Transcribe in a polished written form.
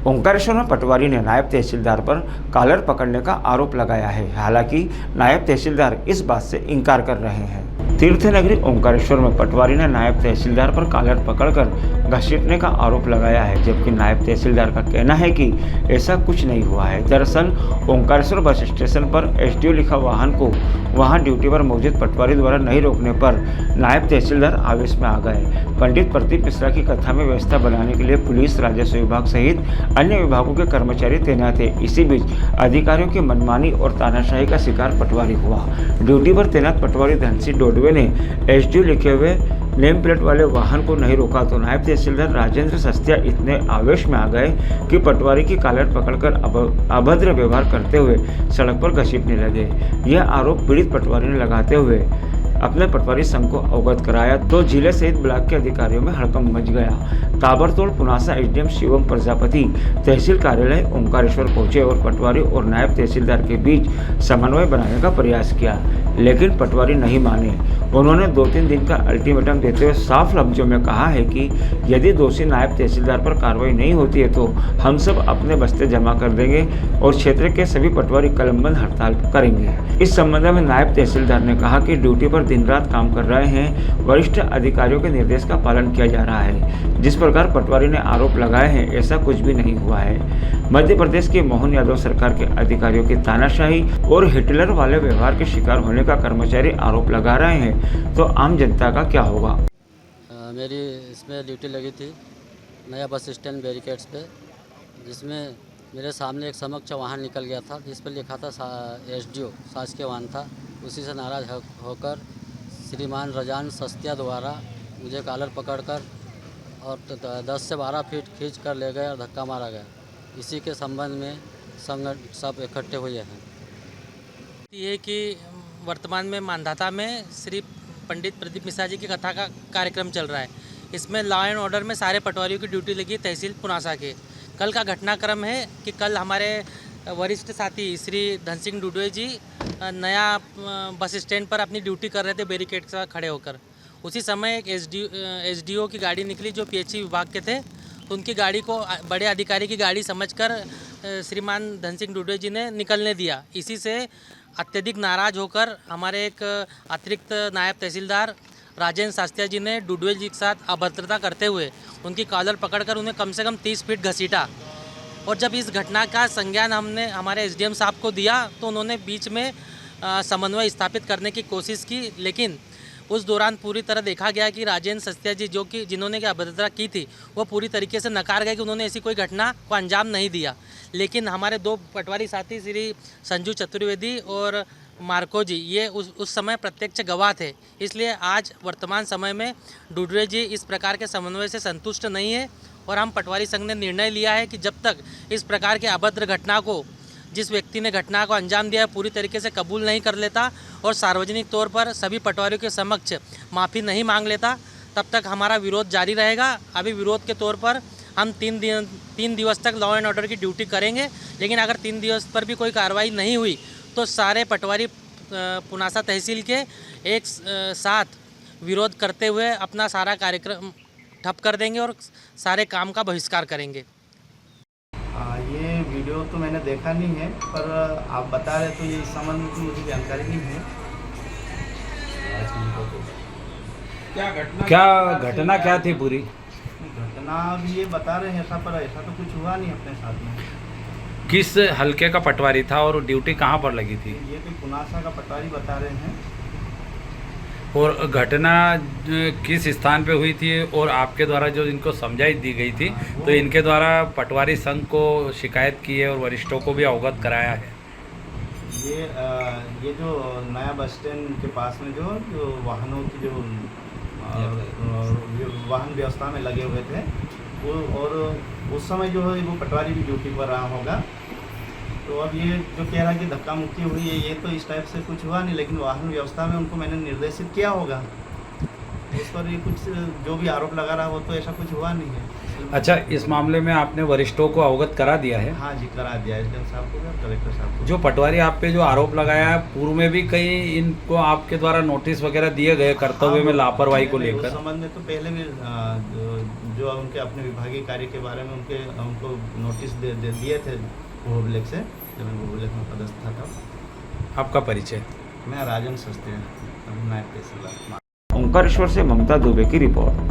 ओंकारेश्वर में पटवारी ने नायब तहसीलदार पर कॉलर पकड़ने का आरोप लगाया है। हालांकि नायब तहसीलदार इस बात से इनकार कर रहे हैं। तीर्थ नगरी ओंकारेश्वर में पटवारी ने नायब तहसीलदार पर कॉलर पकड़कर घसीटने का आरोप लगाया है, जबकि नायब तहसीलदार का कहना है कि ऐसा कुछ नहीं हुआ है। दरअसल ओंकारेश्वर बस स्टेशन पर एसडीओ लिखा वाहन को वहां ड्यूटी पर मौजूद पटवारी द्वारा नहीं रोकने पर नायब तहसीलदार आवेश में आ गए। पंडित प्रदीप मिश्रा की कथा में व्यवस्था बनाने के लिए पुलिस, राजस्व विभाग सहित अन्य विभागों के कर्मचारी तैनात थे। इसी बीच अधिकारियों की मनमानी और तानाशाही का शिकार पटवारी हुआ। ड्यूटी पर तैनात पटवारी धनसिंह डोडवे ने एसडीओ लिखे हुए नेम प्लेट वाले वाहन को नहीं रोका तो नायब तहसीलदार राजेंद्र सस्तिया इतने आवेश में आ गए कि पटवारी की कॉलर पकड़कर अभद्र व्यवहार करते हुए सड़क पर घसीटने लगे। यह आरोप पीड़ित पटवारी ने लगाते हुए अपने पटवारी संघ को अवगत कराया तो जिले सहित ब्लॉक के अधिकारियों में हड़कंप मच गया। ताबड़तोड़ पुनासा एसडीएम शिवम प्रजापति तहसील कार्यालय ओंकारेश्वर पहुंचे और पटवारी और नायब तहसीलदार के बीच समन्वय बनाने का प्रयास किया, लेकिन पटवारी नहीं माने। उन्होंने 2-3 दिन का अल्टीमेटम देते हुए साफ लफ्जों में कहा है कि यदि दोषी नायब तहसीलदार पर कार्रवाई नहीं होती है तो हम सब अपने बस्ते जमा कर देंगे और क्षेत्र के सभी पटवारी कलमबंद हड़ताल करेंगे। इस संबंध में नायब तहसीलदार ने कहा कि ड्यूटी पर दिन रात काम कर रहे हैं, वरिष्ठ अधिकारियों के निर्देश का पालन किया जा रहा है। जिस प्रकार पटवारी ने आरोप लगाए हैं ऐसा कुछ भी नहीं हुआ है। मध्य प्रदेश के मोहन यादव सरकार के अधिकारियों की तानाशाही और हिटलर वाले व्यवहार के शिकार होने का कर्मचारी आरोप लगा रहे हैं, तो आम जनता का क्या होगा। मेरी इसमें ड्यूटी लगी थी नया बस स्टैंड बैरिकेड्स पे, जिसमें मेरे सामने एक समक्ष वाहन निकल गया था जिस पर लिखा था एसडीओ शासकीय वाहन था। उसी से नाराज होकर श्रीमान राजेंद्र सस्तिया द्वारा मुझे कॉलर पकड़कर और 10 से 12 फीट खींच कर ले गए और धक्का मारा गया। इसी के संबंध में संघ सब इकट्ठे हुए हैं। ये कि वर्तमान में मानधाता में श्री पंडित प्रदीप मिश्रा जी की कथा का कार्यक्रम चल रहा है। इसमें लॉ एंड ऑर्डर में सारे पटवारियों की ड्यूटी लगी तहसील पुनासा के। कल का घटनाक्रम है कि कल हमारे वरिष्ठ साथी श्री धनसिंह डोडवे जी नया बस स्टैंड पर अपनी ड्यूटी कर रहे थे बैरिकेड के साथ खड़े होकर। उसी समय एक एसडीओ की गाड़ी निकली जो पीएचई विभाग के थे, तो उनकी गाड़ी को बड़े अधिकारी की गाड़ी समझकर श्रीमान धनसिंह डोडवे जी ने निकलने दिया। इसी से अत्यधिक नाराज होकर हमारे एक अतिरिक्त नायब तहसीलदार राजेंद्र शास्त्रिया जी ने डोडवे जी के साथ अभद्रता करते हुए उनकी कॉलर पकड़कर उन्हें कम से कम 30 फीट घसीटा। और जब इस घटना का संज्ञान हमने हमारे एसडीएम साहब को दिया तो उन्होंने बीच में समन्वय स्थापित करने की कोशिश की, लेकिन उस दौरान पूरी तरह देखा गया कि राजेंद्र सस्तिया जी जिन्होंने अभद्रता की थी वो पूरी तरीके से नकार गए कि उन्होंने ऐसी कोई घटना को अंजाम नहीं दिया। लेकिन हमारे 2 पटवारी साथी श्री संजू चतुर्वेदी और मार्को जी ये उस समय प्रत्यक्ष गवाह थे। इसलिए आज वर्तमान समय में डोडवे जी इस प्रकार के समन्वय से संतुष्ट नहीं है और हम पटवारी संघ ने निर्णय लिया है कि जब तक इस प्रकार के अभद्र घटना को जिस व्यक्ति ने घटना को अंजाम दिया है पूरी तरीके से कबूल नहीं कर लेता और सार्वजनिक तौर पर सभी पटवारियों के समक्ष माफ़ी नहीं मांग लेता, तब तक हमारा विरोध जारी रहेगा। अभी विरोध के तौर पर हम 3 दिवस तक लॉ एंड ऑर्डर की ड्यूटी करेंगे, लेकिन अगर 3 दिवस पर भी कोई कार्रवाई नहीं हुई तो सारे पटवारी पुनासा तहसील के एक साथ विरोध करते हुए अपना सारा कार्यक्रम ठप कर देंगे और सारे काम का बहिष्कार करेंगे। ये वीडियो तो मैंने देखा नहीं है, पर आप बता रहे तो ये इस संबंध में मुझे जानकारी नहीं है। घटना क्या थी पूरी? घटना भी ये बता रहे हैं ऐसा, पर ऐसा तो कुछ हुआ नहीं अपने साथ में। किस हल्के का पटवारी था और ड्यूटी कहाँ पर लगी थी? ये तो पुनासा का पटवारी बता रहे हैं। और घटना किस स्थान पे हुई थी और आपके द्वारा जो इनको समझाई दी गई थी तो इनके द्वारा पटवारी संघ को शिकायत की है और वरिष्ठों को भी अवगत कराया है। ये जो नया बस स्टैंड के पास में जो वाहनों की जो वाहन व्यवस्था में लगे हुए थे वो, और उस समय जो है वो पटवारी भी ड्यूटी पर रहा होगा। तो अब ये जो कह रहा है कि धक्का मुक्की हुई है, ये तो इस टाइप से कुछ हुआ नहीं, लेकिन वाहन व्यवस्था में उनको मैंने निर्देशित किया होगा। उस पर ये कुछ जो भी आरोप लगा रहा वो तो ऐसा कुछ हुआ नहीं है। अच्छा, इस मामले में आपने वरिष्ठों को अवगत करा दिया है? हाँ जी, करा दिया एसडीएम साहब को, कलेक्टर साहब को। जो पटवारी आप पे जो आरोप लगाया है, पूर्व में भी कई इनको आपके द्वारा नोटिस वगैरह दिए गए कर्तव्य में लापरवाही को लेकर? उस संबंध में तो पहले भी जो उनके अपने विभागीय कार्य के बारे में उनको नोटिस दे दिए थे भूब्लेक से, जब मैं भूब्लेक में पदस्थ था। आपका परिचय? मैं राजन शास्त्री, नायब तहसीलदार। ओंकारेश्वर से ममता दुबे की रिपोर्ट।